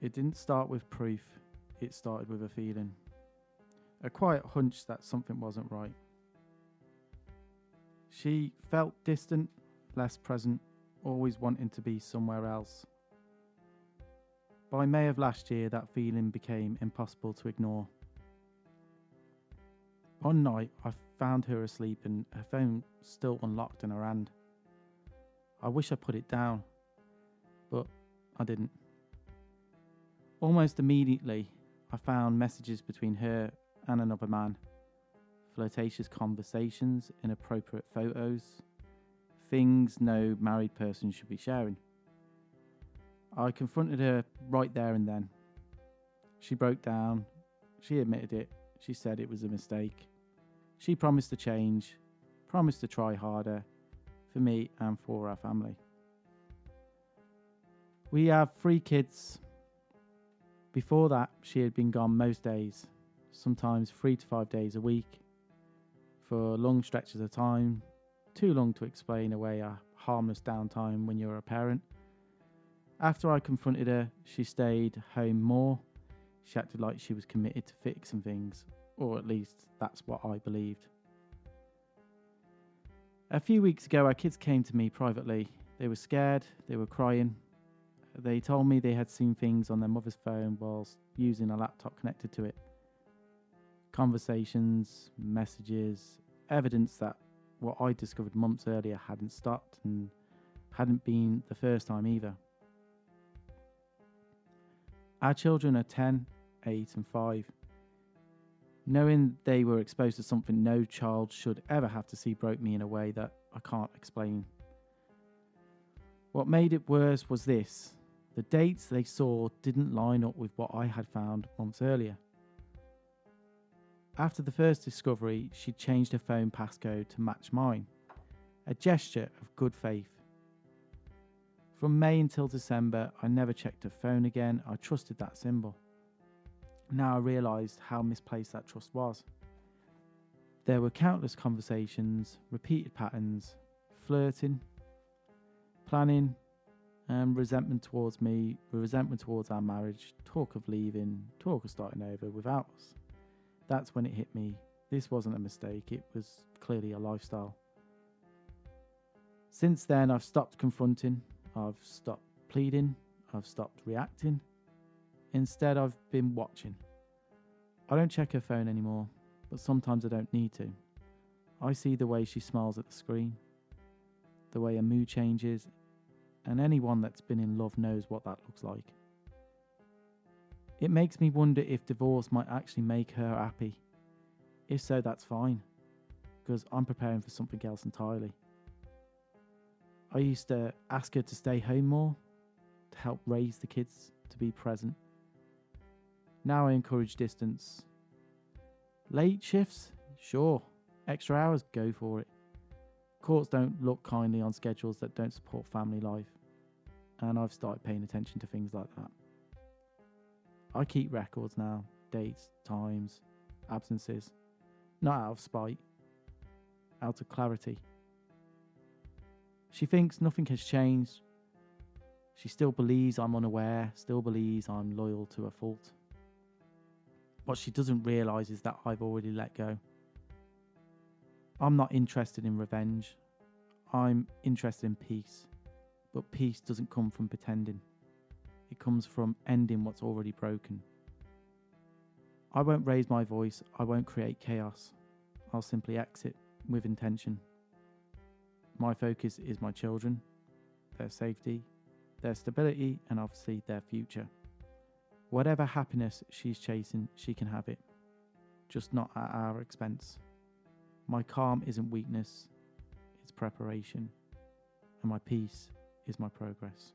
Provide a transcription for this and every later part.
It didn't start with proof, it started with a feeling. A quiet hunch that something wasn't right. She felt distant, less present, always wanting to be somewhere else. By May of last year, that feeling became impossible to ignore. One night, I found her asleep and her phone still unlocked in her hand. I wish I put it down, but I didn't. Almost immediately, I found messages between her and another man. Flirtatious conversations, inappropriate photos, things no married person should be sharing. I confronted her right there and then. She broke down. She admitted it. She said it was a mistake. She promised to change, promised to try harder for me and for our family. We have 3 kids. Before that, she had been gone most days, sometimes 3 to 5 days a week, for long stretches of time, too long to explain away a harmless downtime when you're a parent. After I confronted her, she stayed home more. She acted like she was committed to fixing things, or at least that's what I believed. A few weeks ago, our kids came to me privately. They were scared, they were crying. They told me they had seen things on their mother's phone whilst using a laptop connected to it. Conversations, messages, evidence that what I discovered months earlier hadn't stopped and hadn't been the first time either. Our children are 10, 8 and 5. Knowing they were exposed to something no child should ever have to see broke me in a way that I can't explain. What made it worse was this. The dates they saw didn't line up with what I had found months earlier. After the first discovery, she changed her phone passcode to match mine, a gesture of good faith. From May until December, I never checked her phone again. I trusted that symbol. Now I realised how misplaced that trust was. There were countless conversations, repeated patterns, flirting, planning, and resentment towards me, resentment towards our marriage, talk of leaving, talk of starting over without us. That's when it hit me. This wasn't a mistake, it was clearly a lifestyle. Since then, I've stopped confronting, I've stopped pleading, I've stopped reacting. Instead, I've been watching. I don't check her phone anymore, but sometimes I don't need to. I see the way she smiles at the screen, the way her mood changes, and anyone that's been in love knows what that looks like. It makes me wonder if divorce might actually make her happy. If so, that's fine, because I'm preparing for something else entirely. I used to ask her to stay home more, to help raise the kids, to be present. Now I encourage distance. Late shifts? Sure. Extra hours? Go for it. Courts don't look kindly on schedules that don't support family life. And I've started paying attention to things like that. I keep records now. Dates, times, absences. Not out of spite. Out of clarity. She thinks nothing has changed. She still believes I'm unaware, still believes I'm loyal to a fault. What she doesn't realise is that I've already let go. I'm not interested in revenge. I'm interested in peace. But peace doesn't come from pretending. It comes from ending what's already broken. I won't raise my voice. I won't create chaos. I'll simply exit with intention. My focus is my children, their safety, their stability, and obviously their future. Whatever happiness she's chasing, she can have it, just not at our expense. My calm isn't weakness, it's preparation, and my peace is my progress.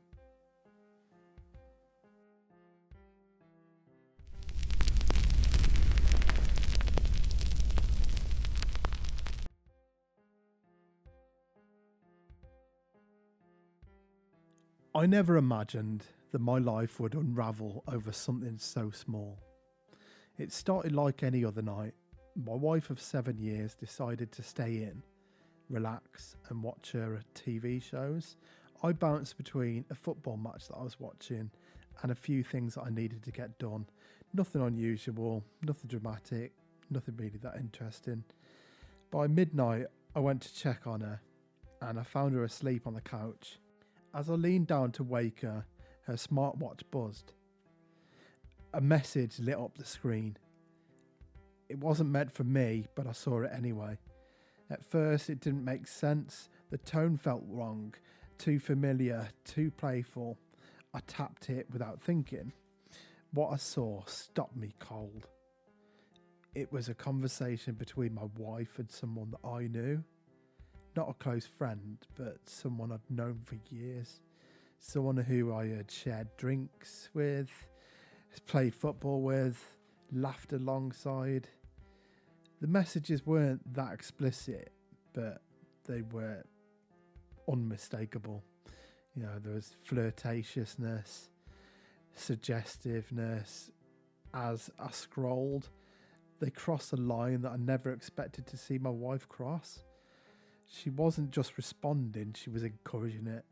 I never imagined that my life would unravel over something so small. It started like any other night. My wife of 7 years decided to stay in, relax and watch her TV shows I bounced between a football match that I was watching and a few things that I needed to get done. Nothing unusual, nothing dramatic, nothing really that interesting. By midnight, I went to check on her and I found her asleep on the couch. As I leaned down to wake her, her smartwatch buzzed. A message lit up the screen. It wasn't meant for me, but I saw it anyway. At first, it didn't make sense. The tone felt wrong, too familiar, too playful. I tapped it without thinking. What I saw stopped me cold. It was a conversation between my wife and someone that I knew. Not a close friend, but someone I'd known for years. Someone who I had shared drinks with, played football with, laughed alongside. The messages weren't that explicit, but they were unmistakable. You know, there was flirtatiousness, suggestiveness. As I scrolled, they crossed a line that I never expected to see my wife cross. She wasn't just responding, she was encouraging it.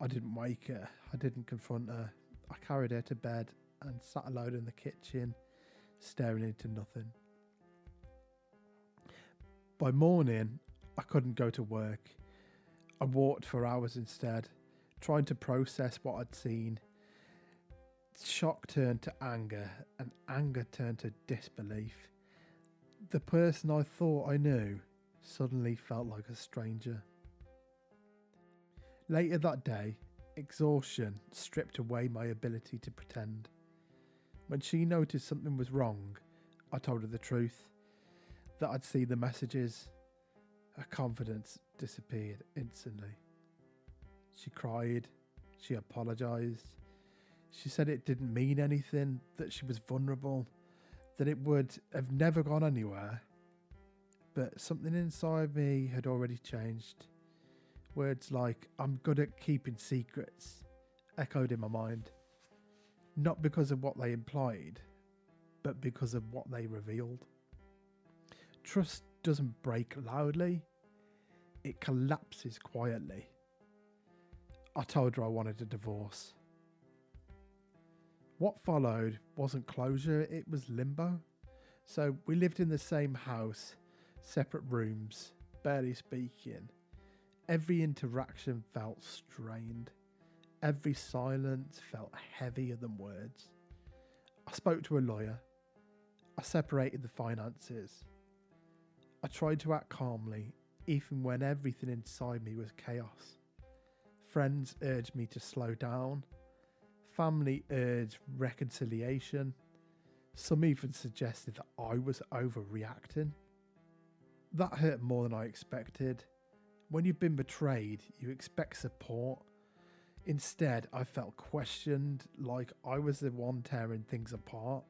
I didn't wake her, I didn't confront her. I carried her to bed and sat alone in the kitchen, staring into nothing. By morning, I couldn't go to work. I walked for hours instead, trying to process what I'd seen. Shock turned to anger, and anger turned to disbelief. The person I thought I knew suddenly felt like a stranger. Later that day, exhaustion stripped away my ability to pretend. When she noticed something was wrong, I told her the truth, that I'd seen the messages. Her confidence disappeared instantly. She cried, she apologised. She said it didn't mean anything, that she was vulnerable, that it would have never gone anywhere. But something inside me had already changed. Words like, "I'm good at keeping secrets," echoed in my mind. Not because of what they implied, but because of what they revealed. Trust doesn't break loudly, it collapses quietly. I told her I wanted a divorce. What followed wasn't closure, it was limbo. So we lived in the same house, separate rooms, barely speaking. Every interaction felt strained. Every silence felt heavier than words. I spoke to a lawyer. I separated the finances. I tried to act calmly, even when everything inside me was chaos. Friends urged me to slow down. Family urged reconciliation. Some even suggested that I was overreacting. That hurt more than I expected. When you've been betrayed, you expect support. Instead, I felt questioned, like I was the one tearing things apart.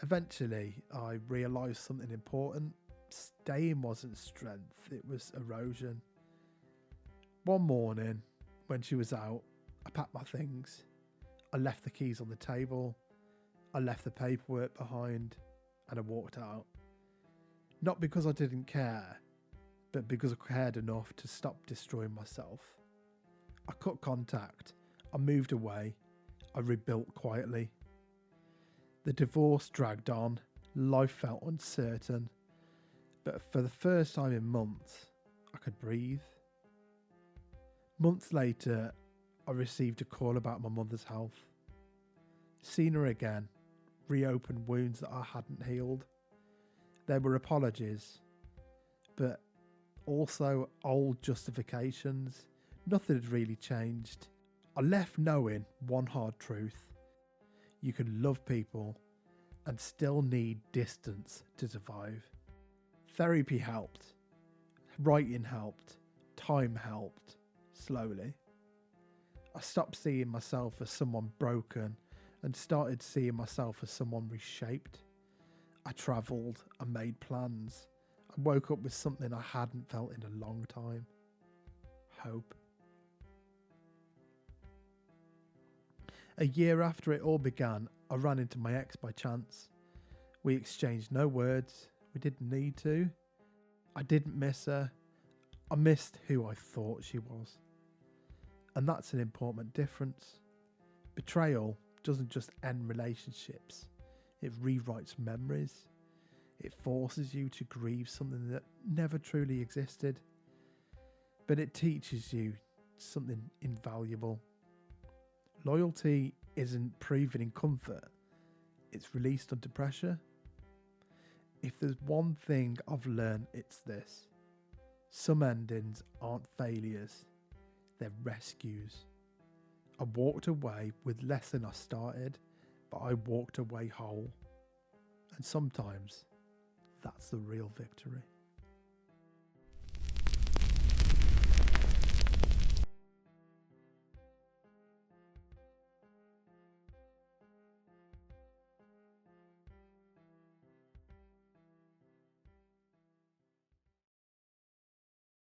Eventually, I realised something important. Staying wasn't strength, it was erosion. One morning, when she was out, I packed my things. I left the keys on the table. I left the paperwork behind, and I walked out. Not because I didn't care, but because I cared enough to stop destroying myself. I cut contact. I moved away. I rebuilt quietly. The divorce dragged on. Life felt uncertain. But for the first time in months, I could breathe. Months later, I received a call about my mother's health. Seen her again, reopened wounds that I hadn't healed. There were apologies, but also old justifications. Nothing had really changed. I left knowing one hard truth. You can love people and still need distance to survive. Therapy helped. Writing helped. Time helped. Slowly. I stopped seeing myself as someone broken and started seeing myself as someone reshaped. I travelled. I made plans. I woke up with something I hadn't felt in a long time. Hope. A year after it all began, I ran into my ex by chance. We exchanged no words. We didn't need to. I didn't miss her. I missed who I thought she was. And that's an important difference. Betrayal doesn't just end relationships, it rewrites memories. It forces you to grieve something that never truly existed. But it teaches you something invaluable. Loyalty isn't proven in comfort, it's released under pressure. If there's one thing I've learned, it's this. Some endings aren't failures, they're rescues. I walked away with less than I started, but I walked away whole. And sometimes that's the real victory.